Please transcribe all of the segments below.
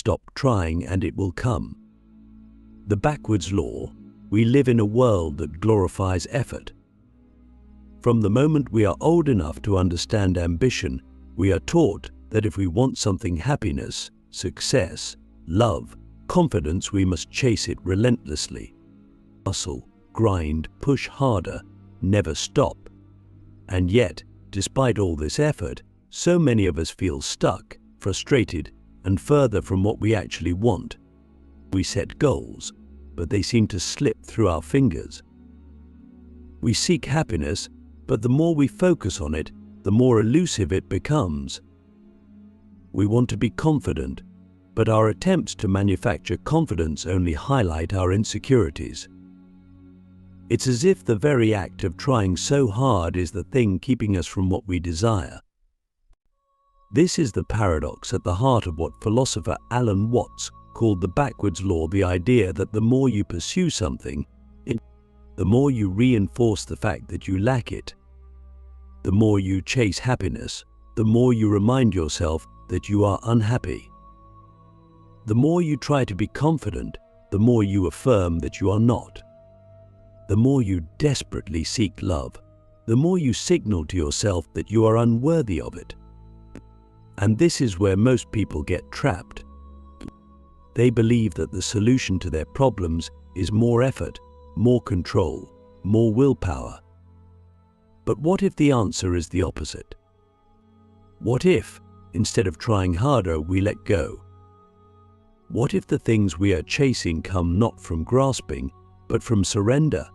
Stop trying and it will come. The backwards law: we live in a world that glorifies effort. From the moment we are old enough to understand ambition, we are taught that if we want something, happiness, success, love, confidence, we must chase it relentlessly. Hustle, grind, push harder, never stop. And yet, despite all this effort, so many of us feel stuck, frustrated, and further from what we actually want. We set goals, but they seem to slip through our fingers. We seek happiness, but the more we focus on it, the more elusive it becomes. We want to be confident, but our attempts to manufacture confidence only highlight our insecurities. It's as if the very act of trying so hard is the thing keeping us from what we desire. This is the paradox at the heart of what philosopher Alan Watts called the backwards law: the idea that the more you pursue something, the more you reinforce the fact that you lack it. The more you chase happiness, the more you remind yourself that you are unhappy. The more you try to be confident, the more you affirm that you are not. The more you desperately seek love, the more you signal to yourself that you are unworthy of it. And this is where most people get trapped. They believe that the solution to their problems is more effort, more control, more willpower. But what if the answer is the opposite? What if, instead of trying harder, we let go? What if the things we are chasing come not from grasping, but from surrender?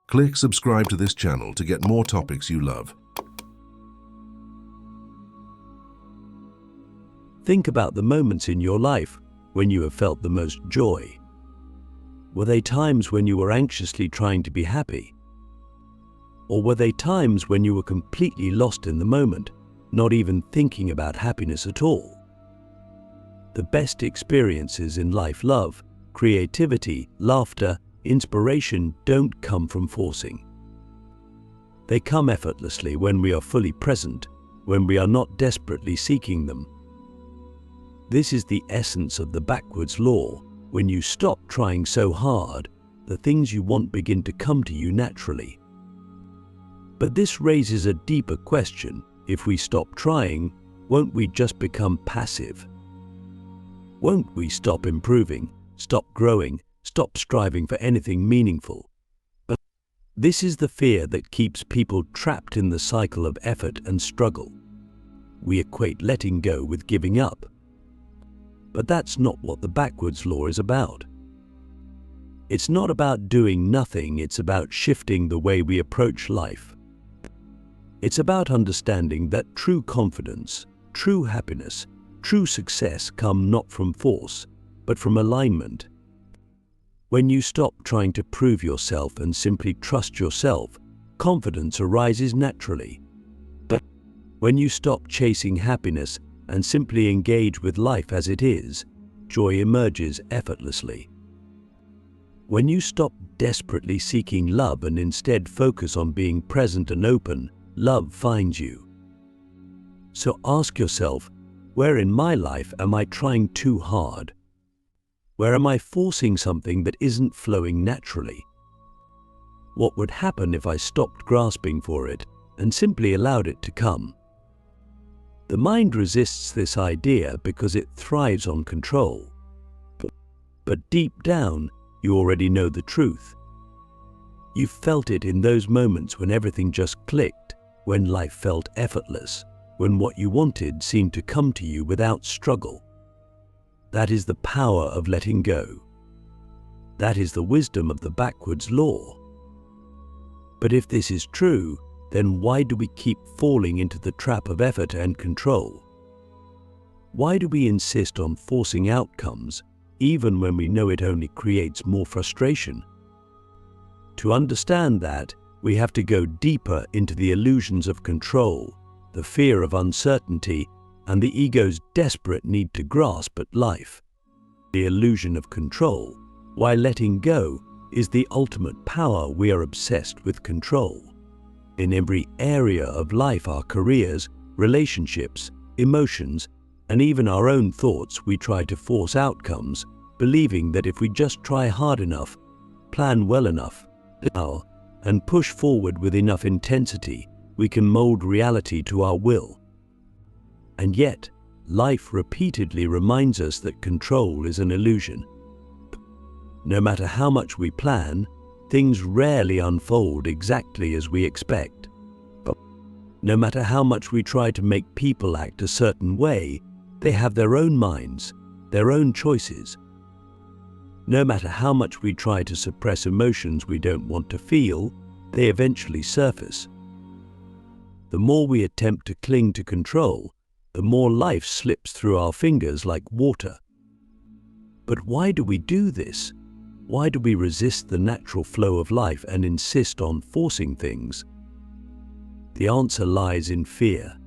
Click subscribe to this channel to get more topics you love. Think about the moments in your life when you have felt the most joy. Were they times when you were anxiously trying to be happy? Or were they times when you were completely lost in the moment, not even thinking about happiness at all? The best experiences in life, love, creativity, laughter, inspiration, don't come from forcing. They come effortlessly when we are fully present, when we are not desperately seeking them. This is the essence of the backwards law. When you stop trying so hard, the things you want begin to come to you naturally. But this raises a deeper question. If we stop trying, won't we just become passive? Won't we stop improving, stop growing, stop striving for anything meaningful? But this is the fear that keeps people trapped in the cycle of effort and struggle. We equate letting go with giving up. But that's not what the backwards law is about. It's not about doing nothing, it's about shifting the way we approach life. It's about understanding that true confidence, true happiness, true success come not from force, but from alignment. When you stop trying to prove yourself and simply trust yourself, confidence arises naturally. But when you stop chasing happiness and simply engage with life as it is, joy emerges effortlessly. When you stop desperately seeking love and instead focus on being present and open, love finds you. So ask yourself, where in my life am I trying too hard? Where am I forcing something that isn't flowing naturally? What would happen if I stopped grasping for it and simply allowed it to come? The mind resists this idea because it thrives on control. But deep down, you already know the truth. You've felt it in those moments when everything just clicked, when life felt effortless, when what you wanted seemed to come to you without struggle. That is the power of letting go. That is the wisdom of the backwards law. But if this is true, then why do we keep falling into the trap of effort and control? Why do we insist on forcing outcomes, even when we know it only creates more frustration? To understand that, we have to go deeper into the illusions of control, the fear of uncertainty, and the ego's desperate need to grasp at life. The illusion of control, while letting go, is the ultimate power. We are obsessed with control. In every area of life, our careers, relationships, emotions, And even our own thoughts, we try to force outcomes, believing that if we just try hard enough, plan well enough, and push forward with enough intensity, we can mold reality to our will. And yet, life repeatedly reminds us that control is an illusion. No matter how much we plan, things rarely unfold exactly as we expect. No matter how much we try to make people act a certain way, they have their own minds, their own choices. No matter how much we try to suppress emotions we don't want to feel, they eventually surface. The more we attempt to cling to control, the more life slips through our fingers like water. But why do we do this? Why do we resist the natural flow of life and insist on forcing things? The answer lies in fear.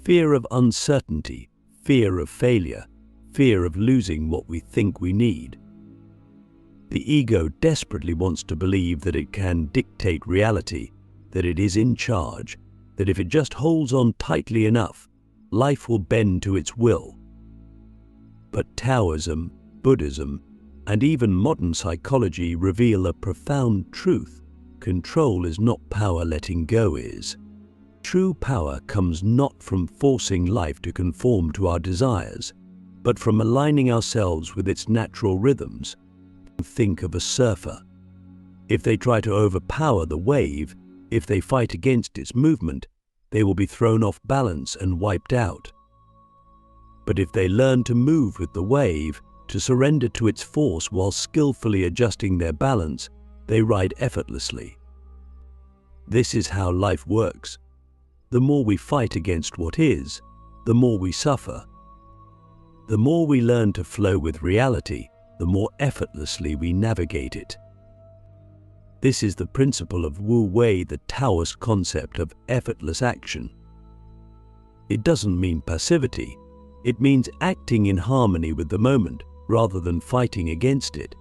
Fear of uncertainty, fear of failure, fear of losing what we think we need. The ego desperately wants to believe that it can dictate reality, that it is in charge, that if it just holds on tightly enough, life will bend to its will. But Taoism, Buddhism, and even modern psychology reveal a profound truth. Control is not power, letting go is. True power comes not from forcing life to conform to our desires, but from aligning ourselves with its natural rhythms. Think of a surfer. If they try to overpower the wave, if they fight against its movement, they will be thrown off balance and wiped out. But if they learn to move with the wave, to surrender to its force while skillfully adjusting their balance, they ride effortlessly. This is how life works. The more we fight against what is, the more we suffer. The more we learn to flow with reality, the more effortlessly we navigate it. This is the principle of Wu Wei, the Taoist concept of effortless action. It doesn't mean passivity. It means acting in harmony with the moment, rather than fighting against it.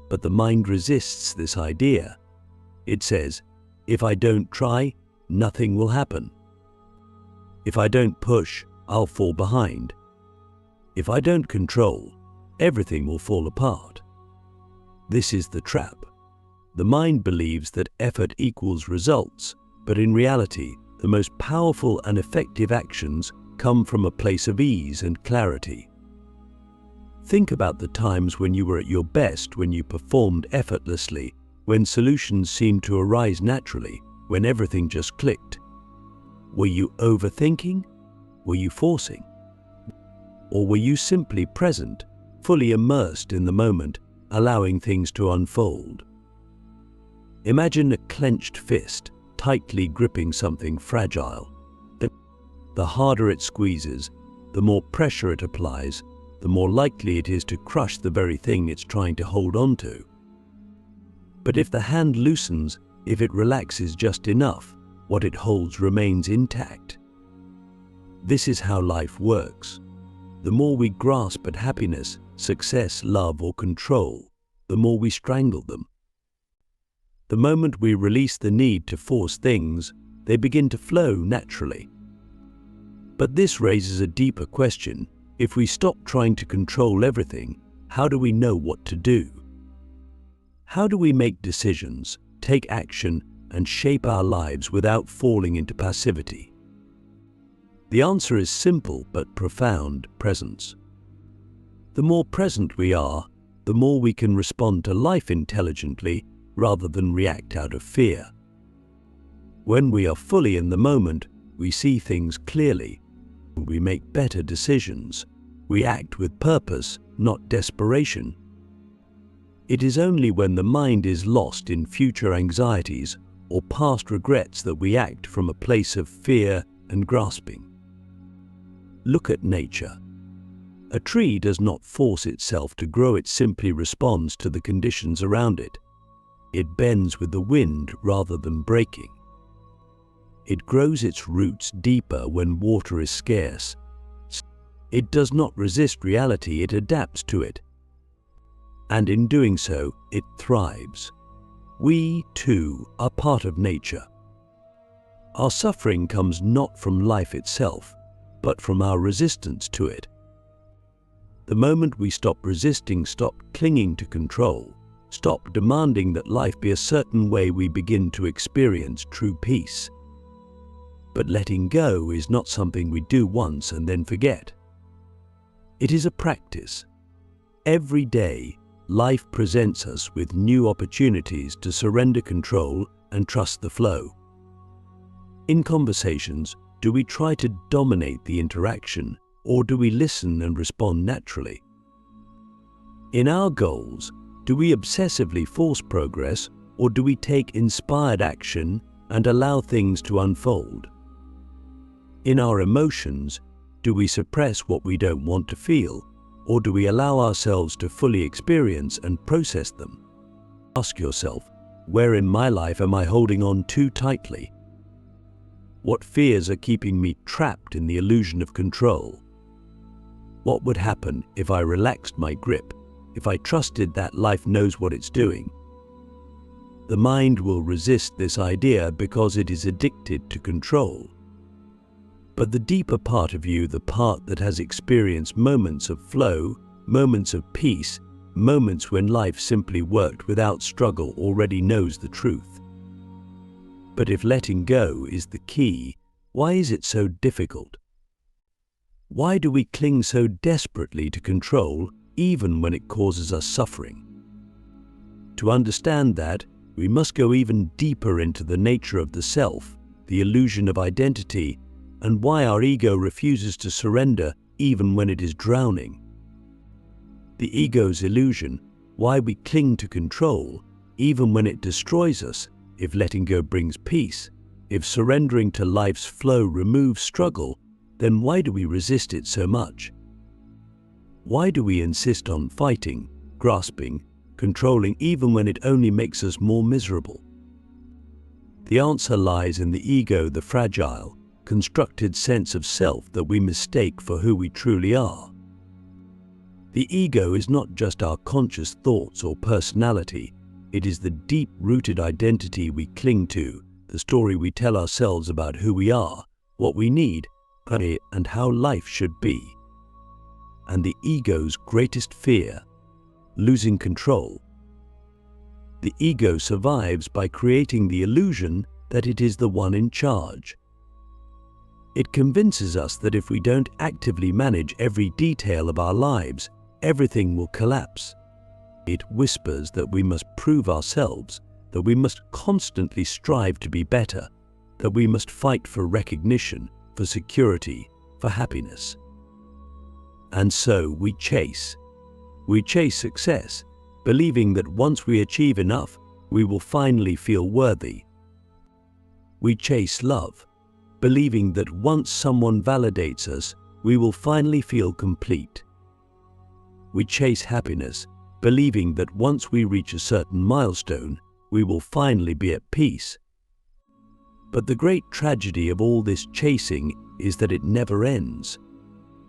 But the mind resists this idea. It says, if I don't try, nothing will happen. If I don't push, I'll fall behind. If I don't control, everything will fall apart. This is the trap. The mind believes that effort equals results, but in reality, the most powerful and effective actions come from a place of ease and clarity. Think about the times when you were at your best, when you performed effortlessly, when solutions seemed to arise naturally, when everything just clicked. Were you overthinking? Were you forcing? Or were you simply present, fully immersed in the moment, allowing things to unfold? Imagine a clenched fist, tightly gripping something fragile. The harder it squeezes, the more pressure it applies, the more likely it is to crush the very thing it's trying to hold on to. But if the hand loosens, if it relaxes just enough, what it holds remains intact. This is how life works. The more we grasp at happiness, success, love, or control, the more we strangle them. The moment we release the need to force things, they begin to flow naturally. But this raises a deeper question. If we stop trying to control everything, how do we know what to do? How do we make decisions, take action, and shape our lives without falling into passivity? The answer is simple but profound: presence. The more present we are, the more we can respond to life intelligently rather than react out of fear. When we are fully in the moment, we see things clearly. We make better decisions. We act with purpose, not desperation. It is only when the mind is lost in future anxieties or past regrets that we act from a place of fear and grasping. Look at nature. A tree does not force itself to grow, it simply responds to the conditions around it. It bends with the wind rather than breaking. It grows its roots deeper when water is scarce. It does not resist reality, it adapts to it. And in doing so, it thrives. We, too, are part of nature. Our suffering comes not from life itself, but from our resistance to it. The moment we stop resisting, stop clinging to control, stop demanding that life be a certain way, we begin to experience true peace. But letting go is not something we do once and then forget. It is a practice. Every day, life presents us with new opportunities to surrender control and trust the flow. In conversations, do we try to dominate the interaction, or do we listen and respond naturally? In our goals, do we obsessively force progress, or do we take inspired action and allow things to unfold? In our emotions, do we suppress what we don't want to feel, or do we allow ourselves to fully experience and process them? Ask yourself, where in my life am I holding on too tightly? What fears are keeping me trapped in the illusion of control? What would happen if I relaxed my grip, if I trusted that life knows what it's doing? The mind will resist this idea because it is addicted to control. But the deeper part of you, the part that has experienced moments of flow, moments of peace, moments when life simply worked without struggle, already knows the truth. But if letting go is the key, why is it so difficult? Why do we cling so desperately to control, even when it causes us suffering? To understand that, we must go even deeper into the nature of the self, the illusion of identity, and why our ego refuses to surrender even when it is drowning. The ego's illusion, why we cling to control, even when it destroys us. If letting go brings peace, if surrendering to life's flow removes struggle, then why do we resist it so much? Why do we insist on fighting, grasping, controlling, even when it only makes us more miserable? The answer lies in the ego, the fragile, constructed sense of self that we mistake for who we truly are. The ego is not just our conscious thoughts or personality. It is the deep-rooted identity we cling to, the story we tell ourselves about who we are, what we need, and how life should be. And the ego's greatest fear, losing control. The ego survives by creating the illusion that it is the one in charge. It convinces us that if we don't actively manage every detail of our lives, everything will collapse. It whispers that we must prove ourselves, that we must constantly strive to be better, that we must fight for recognition, for security, for happiness. And so we chase success, believing that once we achieve enough, we will finally feel worthy. We chase love, believing that once someone validates us, we will finally feel complete. We chase happiness, believing that once we reach a certain milestone, we will finally be at peace. But the great tragedy of all this chasing is that it never ends,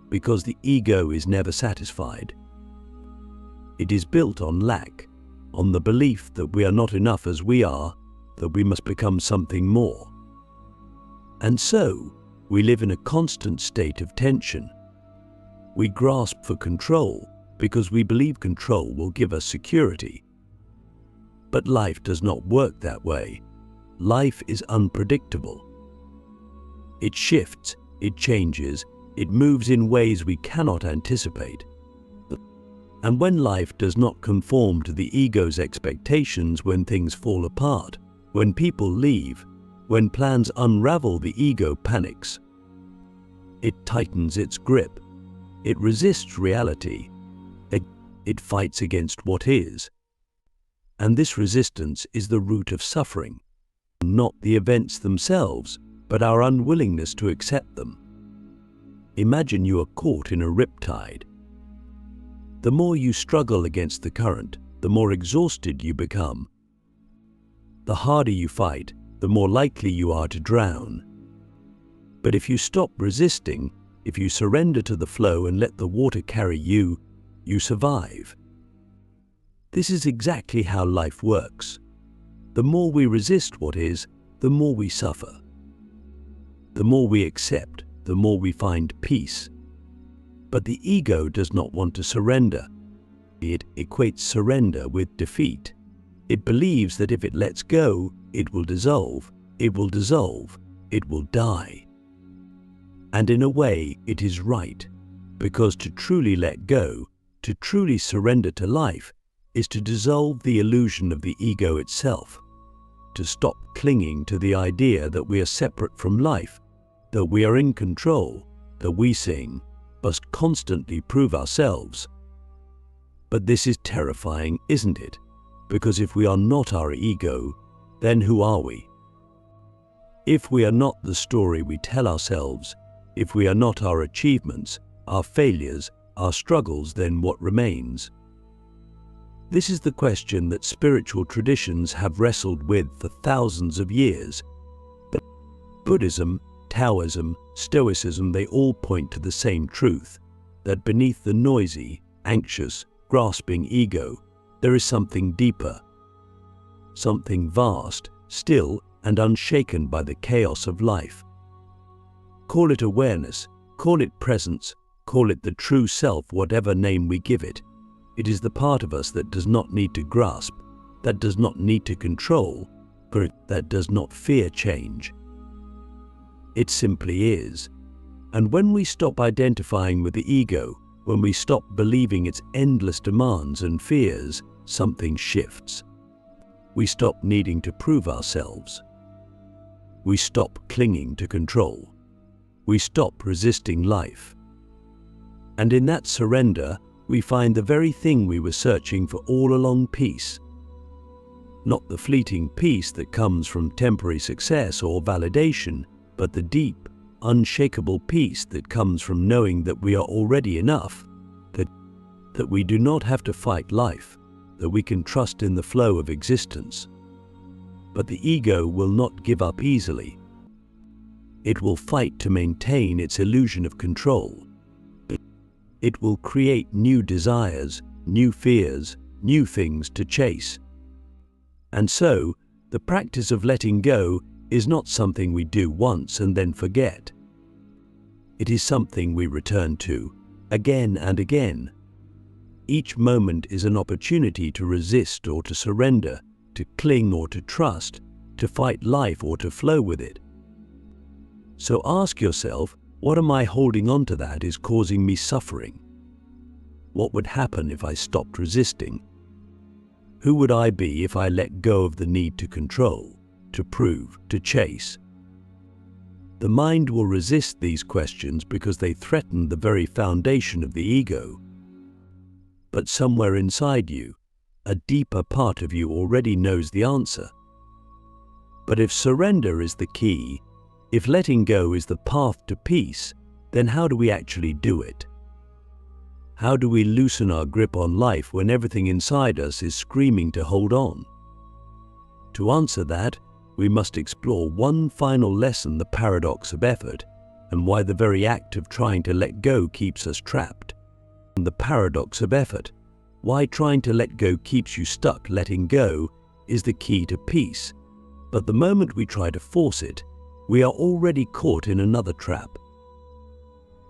because the ego is never satisfied. It is built on lack, on the belief that we are not enough as we are, that we must become something more. And so, we live in a constant state of tension. We grasp for control because we believe control will give us security. But life does not work that way. Life is unpredictable. It shifts, it changes, it moves in ways we cannot anticipate. And when life does not conform to the ego's expectations, when things fall apart, when people leave, when plans unravel, the ego panics. It tightens its grip. It resists reality. It fights against what is. And this resistance is the root of suffering, not the events themselves, but our unwillingness to accept them. Imagine you are caught in a riptide. The more you struggle against the current, the more exhausted you become. The harder you fight, the more likely you are to drown. But if you stop resisting, if you surrender to the flow and let the water carry you, you survive. This is exactly how life works. The more we resist what is, the more we suffer. The more we accept, the more we find peace. But the ego does not want to surrender. It equates surrender with defeat. It believes that if it lets go, it will dissolve, it will dissolve, it will die. And in a way, it is right, because to truly let go, to truly surrender to life, is to dissolve the illusion of the ego itself, to stop clinging to the idea that we are separate from life, that we are in control, that we must constantly prove ourselves. But this is terrifying, isn't it? Because if we are not our ego, then who are we? If we are not the story we tell ourselves, if we are not our achievements, our failures, our struggles, then what remains? This is the question that spiritual traditions have wrestled with for thousands of years. But Buddhism, Taoism, Stoicism, they all point to the same truth, that beneath the noisy, anxious, grasping ego, there is something deeper, something vast, still, and unshaken by the chaos of life. Call it awareness, call it presence, call it the true self, whatever name we give it. It is the part of us that does not need to grasp, that does not need to control, that does not fear change. It simply is. And when we stop identifying with the ego, when we stop believing its endless demands and fears, something shifts. We stop needing to prove ourselves. We stop clinging to control. We stop resisting life. And in that surrender, we find the very thing we were searching for all along: peace. Not the fleeting peace that comes from temporary success or validation, but the deep, unshakable peace that comes from knowing that we are already enough, that we do not have to fight life, that we can trust in the flow of existence. But the ego will not give up easily. It will fight to maintain its illusion of control. It will create new desires, new fears, new things to chase. And so, the practice of letting go is not something we do once and then forget. It is something we return to, again and again. Each moment is an opportunity to resist or to surrender, to cling or to trust, to fight life or to flow with it. So ask yourself, what am I holding on to that is causing me suffering? What would happen if I stopped resisting? Who would I be if I let go of the need to control, to prove, to chase? The mind will resist these questions because they threaten the very foundation of the ego. But somewhere inside you, a deeper part of you already knows the answer. But if surrender is the key, if letting go is the path to peace, then how do we actually do it? How do we loosen our grip on life when everything inside us is screaming to hold on? To answer that, we must explore one final lesson: the paradox of effort, and why the very act of trying to let go keeps us trapped. The paradox of effort, why trying to let go keeps you stuck. Letting go is the key to peace, but the moment we try to force it, we are already caught in another trap.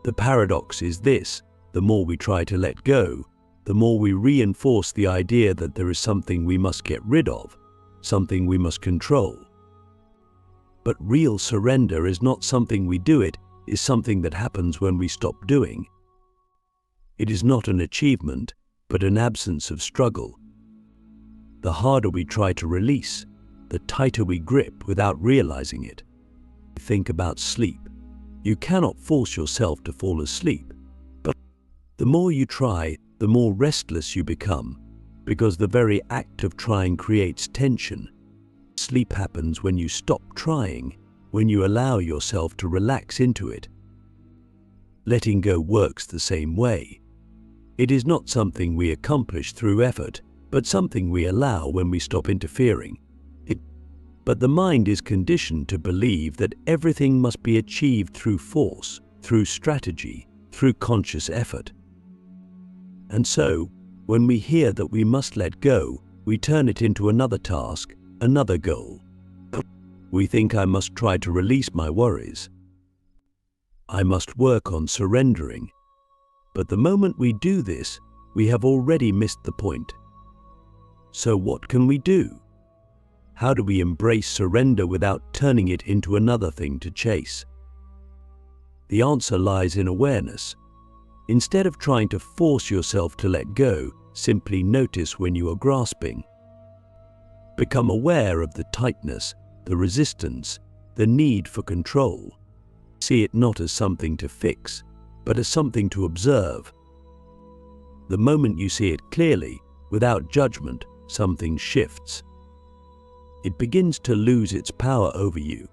The paradox is this: the more we try to let go, the more we reinforce the idea that there is something we must get rid of, something we must control. But real surrender is not something we do, it is something that happens when we stop doing. It is not an achievement, but an absence of struggle. The harder we try to release, the tighter we grip without realizing it. Think about sleep. You cannot force yourself to fall asleep, but the more you try, the more restless you become, because the very act of trying creates tension. Sleep happens when you stop trying, when you allow yourself to relax into it. Letting go works the same way. It is not something we accomplish through effort, but something we allow when we stop interfering. But the mind is conditioned to believe that everything must be achieved through force, through strategy, through conscious effort. And so, when we hear that we must let go, we turn it into another task, another goal. We think I must try to release my worries. I must work on surrendering. But the moment we do this, we have already missed the point. So what can we do? How do we embrace surrender without turning it into another thing to chase? The answer lies in awareness. Instead of trying to force yourself to let go, simply notice when you are grasping. Become aware of the tightness, the resistance, the need for control. See it not as something to fix, but as something to observe. The moment you see it clearly, without judgment, something shifts. It begins to lose its power over you.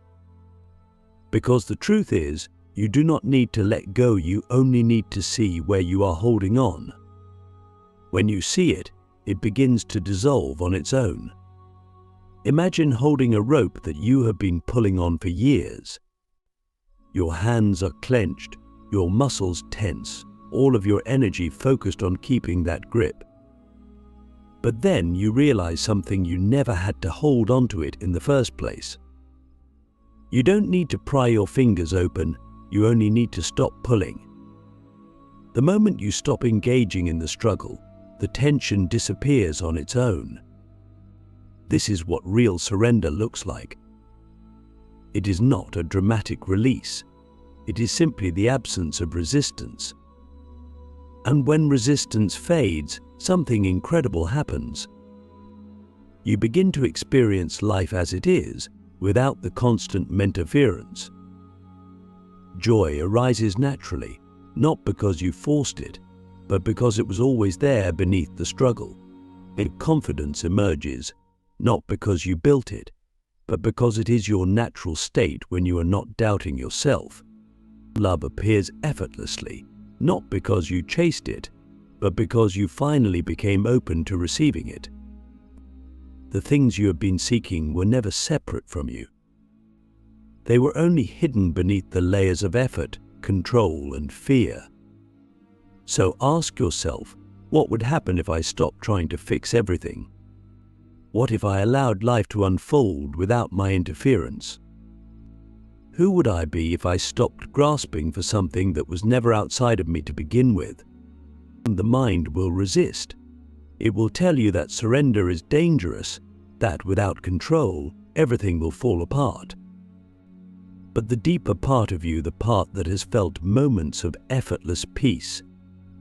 Because the truth is, you do not need to let go, you only need to see where you are holding on. When you see it, it begins to dissolve on its own. Imagine holding a rope that you have been pulling on for years. Your hands are clenched, your muscles tense, all of your energy focused on keeping that grip. But then you realize something: you never had to hold onto it in the first place. You don't need to pry your fingers open, you only need to stop pulling. The moment you stop engaging in the struggle, the tension disappears on its own. This is what real surrender looks like. It is not a dramatic release. It is simply the absence of resistance. And when resistance fades, something incredible happens. You begin to experience life as it is, without the constant interference. Joy arises naturally, not because you forced it, but because it was always there beneath the struggle. And confidence emerges, not because you built it, but because it is your natural state when you are not doubting yourself. Love appears effortlessly, not because you chased it, but because you finally became open to receiving it. The things you have been seeking were never separate from you. They were only hidden beneath the layers of effort, control, and fear. So ask yourself, what would happen if I stopped trying to fix everything? What if I allowed life to unfold without my interference? Who would I be if I stopped grasping for something that was never outside of me to begin with? The mind will resist. It will tell you that surrender is dangerous, that without control, everything will fall apart. But the deeper part of you, the part that has felt moments of effortless peace,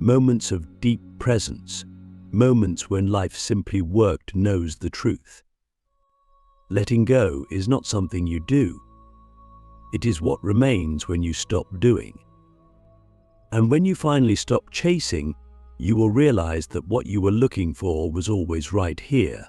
moments of deep presence, moments when life simply worked, knows the truth. Letting go is not something you do. It is what remains when you stop doing. And when you finally stop chasing, you will realize that what you were looking for was always right here.